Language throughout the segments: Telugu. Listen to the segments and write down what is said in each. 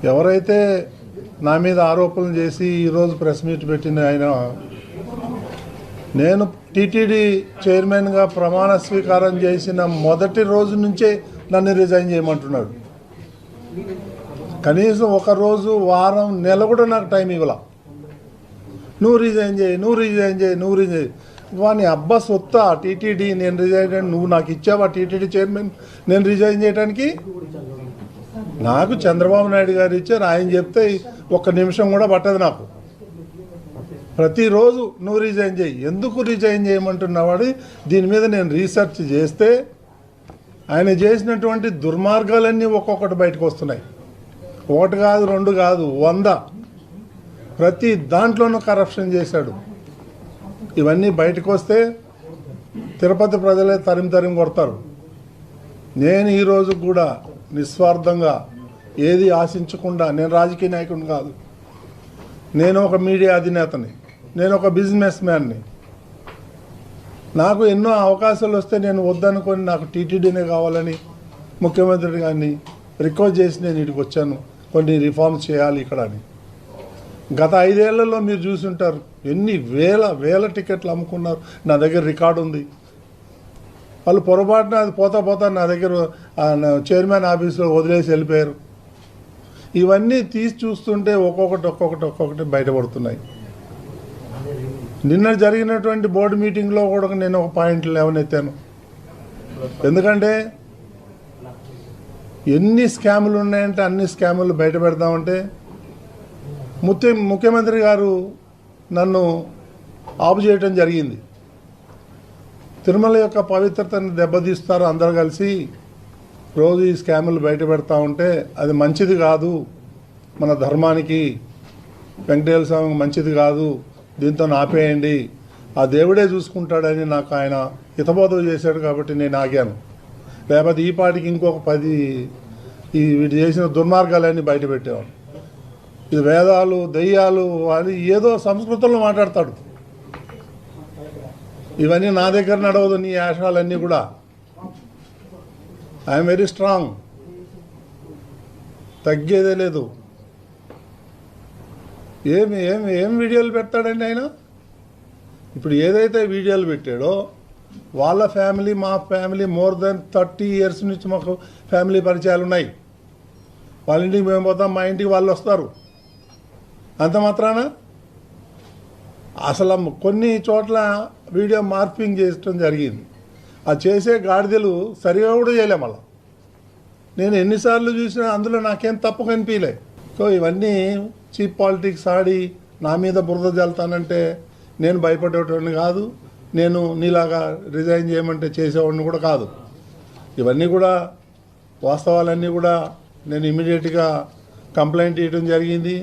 ఎవరైతే నా మీద ఆరోపణలు చేసి ఈరోజు ప్రెస్ మీట్ పెట్టిన ఆయన, నేను టీటీడీ చైర్మన్గా ప్రమాణ స్వీకారం చేసిన మొదటి రోజు నుంచే నన్ను రిజైన్ చేయమంటున్నాడు. కనీసం ఒక రోజు, వారం, నెల కూడా నాకు టైం ఇవ్వాల. నువ్వు రిజైన్ చేయి, నువ్వు రిజైన్ చేయి, నువ్వు రిజైన్. వాని అబ్బా సొత్తా టీటీడీ, నేను రిజైన్, నువ్వు నాకు ఇచ్చావా టీటీడీ చైర్మన్ నేను రిజైన్ చేయడానికి? నాకు చంద్రబాబు నాయుడు గారు ఇచ్చారు, ఆయన చెప్తే ఒక్క నిమిషం కూడా పట్టదు నాకు. ప్రతిరోజు నువ్వు రిజైన్ చేయి. ఎందుకు రిజైన్ చేయమంటున్నవాడు? దీని మీద నేను రీసెర్చ్ చేస్తే ఆయన చేసినటువంటి దుర్మార్గాలన్నీ ఒక్కొక్కటి బయటకు వస్తున్నాయి. ఒకటి కాదు, రెండు కాదు, 100. ప్రతి దాంట్లోనూ కరప్షన్ చేశాడు. ఇవన్నీ బయటకు వస్తే తిరుపతి ప్రజలే తరిమి కొడతారు. నేను ఈరోజు కూడా నిస్వార్థంగా ఏది ఆశించకుండా, నేను రాజకీయ నాయకుడిని కాదు, నేను ఒక మీడియా అధినేతని, నేను ఒక బిజినెస్ మ్యాన్ని. నాకు ఎన్నో అవకాశాలు వస్తే నేను వద్దనుకొని నాకు టీటీడీనే కావాలని ముఖ్యమంత్రి గారిని రిక్వెస్ట్ చేసి నేను ఇక్కడికి వచ్చాను. కొన్ని రిఫార్మ్స్ చేయాలి ఇక్కడ అని. గత 5 ఏళ్లలో మీరు చూసుంటారు ఎన్ని వేల టికెట్లు అమ్ముకున్నారు. నా దగ్గర రికార్డు ఉంది. వాళ్ళు పొరపాటున అది పోతా నా దగ్గర చైర్మన్ ఆఫీస్లో వదిలేసి వెళ్ళిపోయారు. ఇవన్నీ తీసి చూస్తుంటే ఒక్కొక్కటి బయటపడుతున్నాయి. నిన్న జరిగినటువంటి బోర్డు మీటింగ్లో కూడా నేను ఒక పాయింట్ లేవనెత్తాను. ఎందుకంటే ఎన్ని స్కాములు ఉన్నాయంటే అన్ని స్కాములు బయట పెడదామంటే ముఖ్యమంత్రి గారు నన్ను ఆపు చేయటం జరిగింది. తిరుమల యొక్క పవిత్రతను దెబ్బతీస్తారు అందరూ కలిసి, రోజు ఈ స్కాములు బయట పెడతా ఉంటే అది మంచిది కాదు, మన ధర్మానికి, వెంకటేశ్వర స్వామికి మంచిది కాదు, దీంతో ఆపేయండి, ఆ దేవుడే చూసుకుంటాడని నాకు ఆయన హితబోధం చేశాడు. కాబట్టి నేను ఆగాను. లేకపోతే ఈ పాటికి ఇంకొక 10 వీటి చేసిన దుర్మార్గాలన్నీ బయట పెట్టేవాడు. ఇది వేదాలు, దయ్యాలు అని ఏదో సంస్కృతంలో మాట్లాడతాడు. ఇవన్నీ నా దగ్గర నడవదు. నీ ఆశాలన్నీ కూడా ఐఎమ్ వెరీ స్ట్రాంగ్, తగ్గేదే లేదు. ఏం వీడియోలు పెడతాడండి ఆయన? ఇప్పుడు ఏదైతే వీడియోలు పెట్టాడో వాళ్ళ ఫ్యామిలీ, మా ఫ్యామిలీ మోర్ దెన్ 30 ఇయర్స్ నుంచి మాకు ఫ్యామిలీ పరిచయాలు ఉన్నాయి. వాళ్ళ ఇంటికి మేము పోతాం, మా ఇంటికి వాళ్ళు వస్తారు. అంత మాత్రాన అసలు కొన్ని చోట్ల వీడియో మార్పింగ్ చేయడం జరిగింది. ఆ చేసే గాడిదలు సరిగా కూడా చేయలే. మళ్ళీ నేను ఎన్నిసార్లు చూసినా అందులో నాకేం తప్పు కనిపించలే. సో ఇవన్నీ చీప్ పాలిటిక్స్ ఆడి నా మీద బురద జల్తానంటే నేను భయపడేటోడిని కాదు. నేను నీలాగా రిజైన్ చేయమంటే చేసేవాడిని కూడా కాదు. ఇవన్నీ కూడా వాస్తవాలన్నీ కూడా నేను ఇమీడియట్గా కంప్లైంట్ ఇవ్వడం జరిగింది.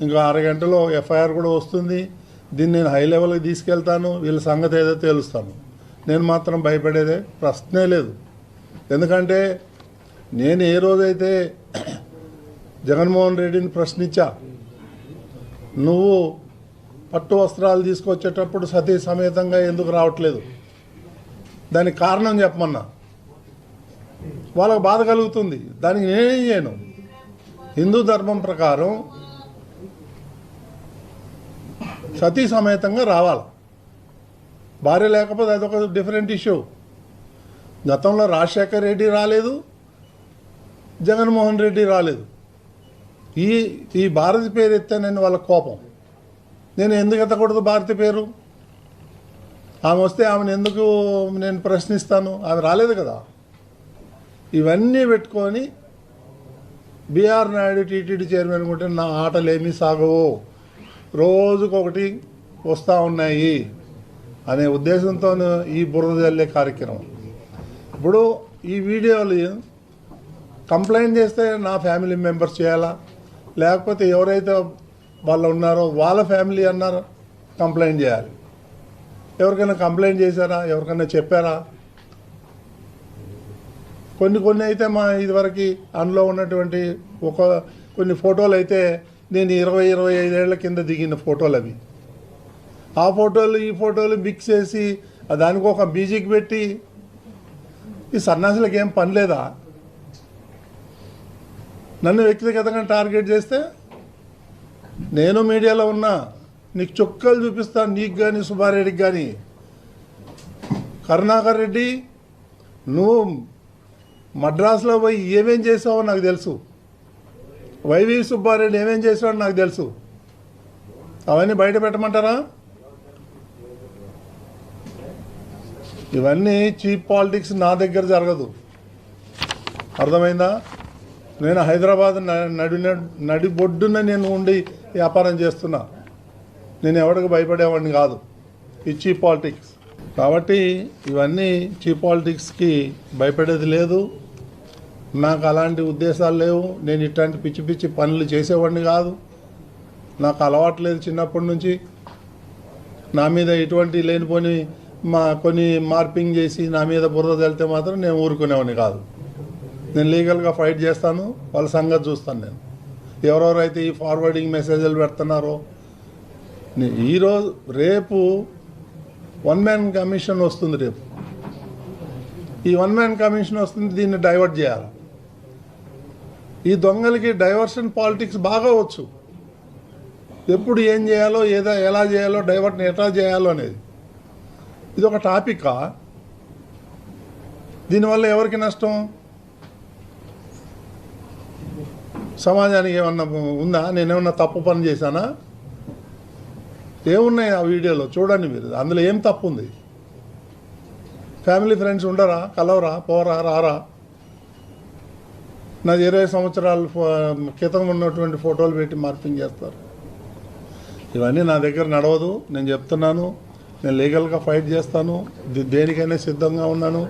ఇంకా 6 గంటలో ఎఫ్ఐఆర్ కూడా వస్తుంది. దీన్ని నేను హై లెవెల్కి తీసుకెళ్తాను. వీళ్ళ సంగతి ఏదో తేలుస్తాను. నేను మాత్రం భయపడేదే ప్రశ్నే లేదు. ఎందుకంటే నేను ఏ రోజైతే జగన్మోహన్ రెడ్డిని ప్రశ్నించా, నువ్వు పట్టు వస్త్రాలు తీసుకొచ్చేటప్పుడు సతీ సమేతంగా ఎందుకు రావట్లేదు, దానికి కారణం చెప్పమన్నా. వాళ్ళకు బాధ కలుగుతుంది. దానికి నేనేం చేయను. హిందూ ధర్మం ప్రకారం సతీ సమేతంగా రావాలి. భార్య లేకపోతే అదొక డిఫరెంట్ ఇష్యూ. గతంలో రాజశేఖర్ రెడ్డి రాలేదు, జగన్మోహన్ రెడ్డి రాలేదు. ఈ భారతి పేరు ఎత్తానని వాళ్ళ కోపం. నేను ఎందుకు ఎత్తకూడదు భారతి పేరు? ఆమె వస్తే ఆమెను ఎందుకు నేను ప్రశ్నిస్తాను? ఆమె రాలేదు కదా. ఇవన్నీ పెట్టుకొని బీఆర్ నాయుడు టీటీడీ చైర్మన్ ఉంటే నా ఆటలు ఏమీ సాగవు, రోజుకొకటి వస్తూ ఉన్నాయి అనే ఉద్దేశంతో ఈ బురద జల్లే కార్యక్రమం. ఇప్పుడు ఈ వీడియోలు కంప్లైంట్ చేస్తే నా ఫ్యామిలీ మెంబర్స్ చేయాలా, లేకపోతే ఎవరైతే వాళ్ళు ఉన్నారో వాళ్ళ ఫ్యామిలీ అన్నారో కంప్లైంట్ చేయాలి. ఎవరికైనా కంప్లైంట్ చేశారా? ఎవరికైనా చెప్పారా? కొన్ని అయితే మా ఇదివరకు అందులో ఉన్నటువంటి కొన్ని ఫోటోలు అయితే నేను 20-25 ఏళ్ల కింద దిగిన ఫోటోలు అవి. ఆ ఫోటోలు ఈ ఫోటోలు మిక్స్ చేసి దానికి ఒక మ్యూజిక్ పెట్టి, ఈ సన్యాసులకు ఏం పని లేదా? నన్ను వ్యక్తిగతంగా టార్గెట్ చేస్తే నేను మీడియాలో ఉన్నా, నీకు చుక్కలు చూపిస్తాను, నీకు కానీ సుబ్బారెడ్డికి కానీ. కరుణాకర్ రెడ్డి, నువ్వు మద్రాసులో పోయి ఏమేం చేసావో నాకు తెలుసు. వైవి సుబ్బారెడ్డి ఏమేం చేసావో నాకు తెలుసు. అవన్నీ బయట పెట్టమంటారా? ఇవన్నీ చీప్ పాలిటిక్స్ నా దగ్గర జరగదు, అర్థమైందా? నేను హైదరాబాద్ నడిబొడ్డున నేను ఉండి వ్యాపారం చేస్తున్నా. నేను ఎవరికి భయపడేవాడిని కాదు. ఈ చీప్ పాలిటిక్స్ కాబట్టి ఇవన్నీ చీప్ పాలిటిక్స్కి భయపడేది లేదు. నాకు అలాంటి ఉద్దేశాలు లేవు. నేను ఇట్లాంటి పిచ్చి పిచ్చి పనులు చేసేవాడిని కాదు. నాకు అలవాటు లేదు చిన్నప్పటి నుంచి. నా మీద ఇటువంటి లేనిపోని కొన్ని మార్పింగ్ చేసి నా మీద బురద వెళ్తే మాత్రం నేను ఊరుకునేవాడిని కాదు. నేను లీగల్గా ఫైట్ చేస్తాను, వాళ్ళ సంగతి చూస్తాను. నేను ఎవరెవరైతే ఈ ఫార్వర్డింగ్ మెసేజ్లు పెడుతున్నారో, ఈరోజు రేపు వన్ మ్యాన్ కమిషన్ వస్తుంది. రేపు ఈ వన్ మ్యాన్ కమిషన్ వస్తుంది, దీన్ని డైవర్ట్ చేయాలి. ఈ దొంగలకి డైవర్షన్ పాలిటిక్స్ బాగా వచ్చు. ఎప్పుడు ఏం చేయాలో, ఎలా చేయాలో, డైవర్ట్ని ఎట్లా చేయాలో అనేది. ఇది ఒక టాపికా? దీనివల్ల ఎవరికి నష్టం? సమాజానికి ఏమన్నా ఉందా? నేనేమన్నా తప్పు పని చేశానా? ఏమున్నాయి ఆ వీడియోలో చూడండి మీరు. అందులో ఏం తప్పు ఉంది? ఫ్యామిలీ ఫ్రెండ్స్ ఉండరా? కలవరా? పోరా? రారా? నాది 20 సంవత్సరాల క్రితం ఉన్నటువంటి ఫోటోలు పెట్టి మార్పింగ్ చేస్తారు. ఇవన్నీ నా దగ్గర నడవదు. నేను చెప్తున్నాను, నేను లీగల్గా ఫైట్ చేస్తాను. దేనికైనా సిద్ధంగా ఉన్నాను.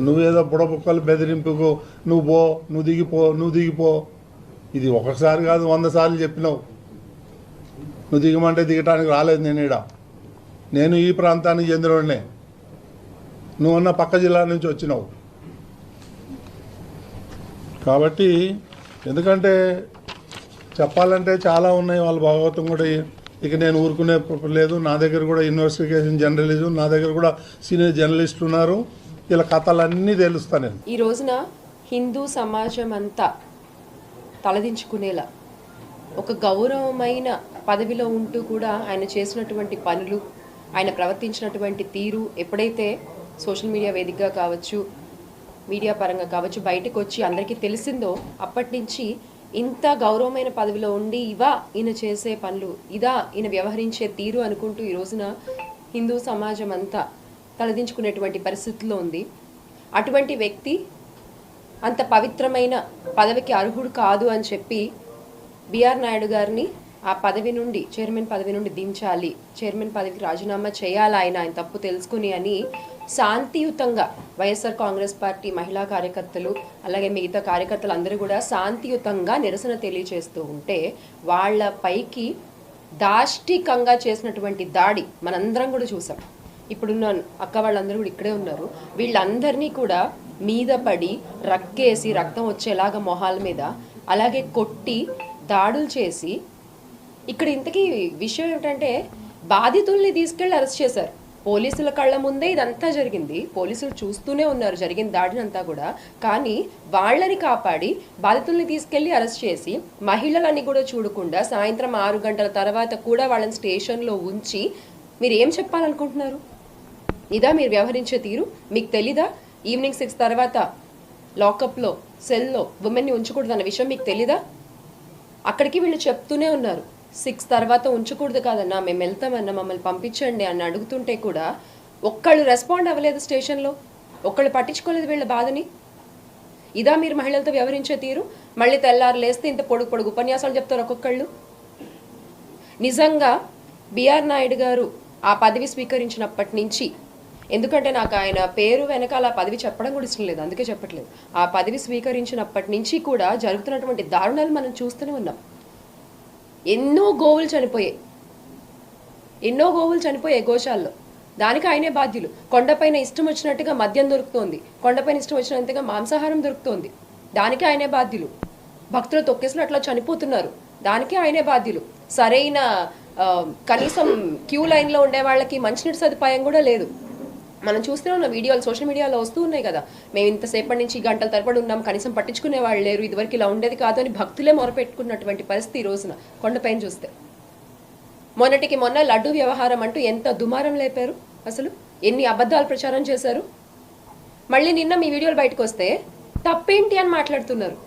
నువ్వేదో బుడబుక్కలు బెదిరింపుకు నువ్వు దిగిపో. ఇది ఒకసారి కాదు, 100 సార్లు చెప్పినావు. నువ్వు దిగమంటే దిగటానికి రాలేదు. నేను ఈ ప్రాంతానికి చెందినోడినే. నువ్వన్న పక్క జిల్లా నుంచి వచ్చినావు. కాబట్టి ఎందుకంటే చెప్పాలంటే చాలా ఉన్నాయి. వాళ్ళ భాగవతం కూడా ఇక నేను ఊరుకునే లేదు. నా దగ్గర కూడా ఇన్వెస్టిగేషన్ జర్నలిజం, నా దగ్గర కూడా సీనియర్ జర్నలిస్టులు ఉన్నారు. ఇలా కథలన్నీ తెలుస్తా నేను. ఈ రోజున హిందూ సమాజం అంతా తలదించుకునేలా ఒక గౌరవమైన పదవిలో ఉంటూ కూడా ఆయన చేసినటువంటి పనులు, ఆయన ప్రవర్తించినటువంటి తీరు ఎప్పుడైతే సోషల్ మీడియా వేదికగా కావచ్చు, మీడియా పరంగా కావచ్చు బయటకు వచ్చి అందరికీ తెలిసిందో, అప్పటి నుంచి ఇంత గౌరవమైన పదవిలో ఉండి ఈయన చేసే పనులు, ఈయన వ్యవహరించే తీరు అనుకుంటూ ఈ రోజున హిందూ సమాజం అంతా తలదించుకునేటువంటి పరిస్థితిలో ఉంది. అటువంటి వ్యక్తి అంత పవిత్రమైన పదవికి అర్హుడు కాదు అని చెప్పి బిఆర్ నాయుడు గారిని ఆ పదవి నుండి, చైర్మన్ పదవి నుండి దించాలి, చైర్మన్ పదవికి రాజీనామా చేయాలి ఆయన తప్పు తెలుసుకుని అని శాంతియుతంగా వైఎస్ఆర్ కాంగ్రెస్ పార్టీ మహిళా కార్యకర్తలు అలాగే మిగతా కార్యకర్తలు అందరూ కూడా శాంతియుతంగా నిరసన తెలియజేస్తూ ఉంటే, వాళ్ళ పైకి దాష్టికంగా చేసినటువంటి దాడి మనందరం కూడా చూసాం. ఇప్పుడున్న అక్క వాళ్ళందరూ కూడా ఇక్కడే ఉన్నారు. వీళ్ళందరినీ కూడా మీద పడి రక్కేసి రక్తం వచ్చేలాగా మొహాల మీద అలాగే కొట్టి దాడులు చేసి, ఇక్కడ ఇంతకీ విషయం ఏమిటంటే బాధితుల్ని తీసుకెళ్లి అరెస్ట్ చేశారు. పోలీసుల కళ్ళ ముందే ఇదంతా జరిగింది. పోలీసులు చూస్తూనే ఉన్నారు జరిగిన దాడినంతా కూడా. కానీ వాళ్ళని కాపాడి బాధితుల్ని తీసుకెళ్లి అరెస్ట్ చేసి మహిళలని కూడా చూడకుండా సాయంత్రం 6 గంటల తర్వాత కూడా వాళ్ళని స్టేషన్లో ఉంచి మీరు ఏం చెప్పాలనుకుంటున్నారు? ఇదా మీరు వ్యవహరించే తీరు? మీకు తెలీదా ఈవినింగ్ 6 తర్వాత లాకప్లో సెల్లో ఉమెన్ని ఉంచకూడదు అన్న విషయం మీకు తెలీదా? అక్కడికి వీళ్ళు చెప్తూనే ఉన్నారు 6 తర్వాత ఉంచకూడదు కాదన్నా, మేము వెళ్తామన్నా, మమ్మల్ని పంపించండి అని అడుగుతుంటే కూడా ఒక్కళ్ళు రెస్పాండ్ అవ్వలేదు. స్టేషన్లో ఒక్కళ్ళు పట్టించుకోలేదు వీళ్ళ బాధని. ఇదా మీరు మహిళలతో వ్యవహరించే తీరు? మళ్ళీ తెల్లారు లేస్తే ఇంత పొడుగు ఉపన్యాసాలు చెప్తారు ఒక్కొక్కళ్ళు. నిజంగా బిఆర్ నాయుడు గారు ఆ పదవి స్వీకరించినప్పటి నుంచి, ఎందుకంటే నాకు ఆయన పేరు వెనకాల ఆ పదవి చెప్పడం కూడా ఇష్టం లేదు, అందుకే చెప్పట్లేదు. ఆ పదవి స్వీకరించినప్పటి నుంచి కూడా జరుగుతున్నటువంటి దారుణాలు మనం చూస్తూనే ఉన్నాం. ఎన్నో గోవులు చనిపోయాయి గోశాల్లో. దానికి ఆయనే బాధ్యులు. కొండపైన ఇష్టం వచ్చినట్టుగా మద్యం దొరుకుతోంది, కొండపైన ఇష్టం వచ్చినట్టుగా మాంసాహారం దొరుకుతోంది, దానికి ఆయనే బాధ్యులు. భక్తులు తొక్కేసిన అట్లా చనిపోతున్నారు, దానికి ఆయనే బాధ్యులు. సరైన కనీసం క్యూ లైన్లో ఉండే వాళ్ళకి మంచినీటి సదుపాయం కూడా లేదు. మనం చూస్తూనే ఉన్న వీడియోలు సోషల్ మీడియాలో వస్తూ ఉన్నాయి కదా, మేము ఇంతసేపటి నుంచి గంటల తరబడి ఉన్నాం, కనీసం పట్టించుకునే వాళ్ళు లేరు, ఇదివరకు ఇలా ఉండేది కాదు అని భక్తులే మొరపెట్టుకున్నటువంటి పరిస్థితి ఈ రోజున కొండపైన చూస్తే. మొన్నటికి మొన్న లడ్డు వ్యవహారం అంటూ ఎంత దుమారం లేపారు, అసలు ఎన్ని అబద్ధాలు ప్రచారం చేశారు. మళ్ళీ నిన్న మీ వీడియోలు బయటకు వస్తే తప్పేంటి అని మాట్లాడుతున్నారు.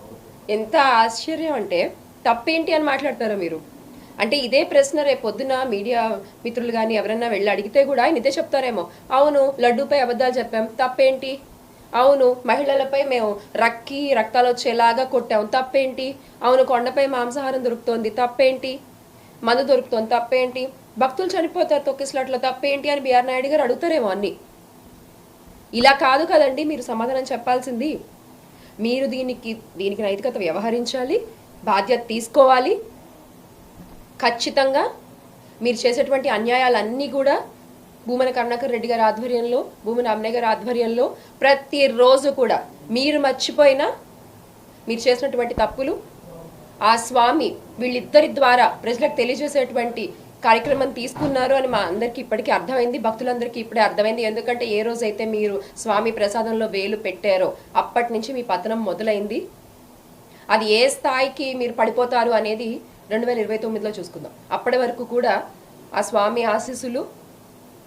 ఎంత ఆశ్చర్యం అంటే తప్పేంటి అని మాట్లాడతారా మీరు? అంటే ఇదే ప్రశ్న రేపు పొద్దున మీడియా మిత్రులు కానీ ఎవరన్నా వెళ్ళి అడిగితే కూడా ఆయన ఇదే చెప్తారేమో, అవును లడ్డూపై అబద్ధాలు చెప్పాం తప్పేంటి, అవును మహిళలపై మేము రక్తాలు వచ్చేలాగా కొట్టాం తప్పేంటి, అవును కొండపై మాంసాహారం దొరుకుతోంది తప్పేంటి, మందు దొరుకుతోంది తప్పేంటి, భక్తులు చనిపోతారు తొక్కిసలాట్లో తప్పేంటి అని బిఆర్ నాయుడు గారు అడుగుతారేమో అన్ని. ఇలా కాదు కదండి మీరు సమాధానం చెప్పాల్సింది. మీరు దీనికి నైతికత వ్యవహరించాలి, బాధ్యత తీసుకోవాలి. ఖచ్చితంగా మీరు చేసేటువంటి అన్యాయాలన్నీ కూడా భూమన కరుణాకర్ రెడ్డి గారి ఆధ్వర్యంలో, భూమన అమ్నే గారి ఆధ్వర్యంలో ప్రతిరోజు కూడా మీరు మర్చిపోయినా మీరు చేసినటువంటి తప్పులు ఆ స్వామి వీళ్ళిద్దరి ద్వారా ప్రజలకు తెలియజేసేటువంటి కార్యక్రమం తీసుకున్నారు అని మా అందరికీ ఇప్పటికీ అర్థమైంది, భక్తులందరికీ ఇప్పుడే అర్థమైంది. ఎందుకంటే ఏ రోజైతే మీరు స్వామి ప్రసాదంలో వేలు పెట్టారో అప్పటి నుంచి మీ పతనం మొదలైంది. అది ఏ స్థాయికి మీరు పడిపోతారు అనేది 2029లో చూసుకుందాం. అప్పటి వరకు కూడా ఆ స్వామి ఆశీస్సులు,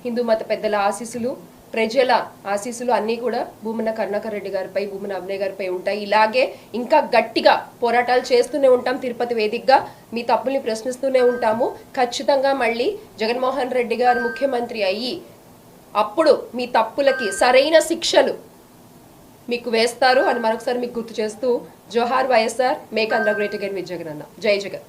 హిందూ మత పెద్దల ఆశీస్సులు, ప్రజల ఆశీస్సులు అన్నీ కూడా భూమన కరుణాకర్ రెడ్డి గారిపై, భూమన అమ్నే గారిపై ఉంటాయి. ఇలాగే ఇంకా గట్టిగా పోరాటాలు చేస్తూనే ఉంటాం. తిరుపతి వేదికగా మీ తప్పుల్ని ప్రశ్నిస్తూనే ఉంటాము. ఖచ్చితంగా మళ్ళీ జగన్మోహన్ రెడ్డి గారు ముఖ్యమంత్రి అయ్యి అప్పుడు మీ తప్పులకి సరైన శిక్షలు మీకు వేస్తారు అని మరొకసారి మీకు గుర్తు చేస్తూ జోహార్ YSR, make Andhra great again with Jagan అన్న. జై జగన్.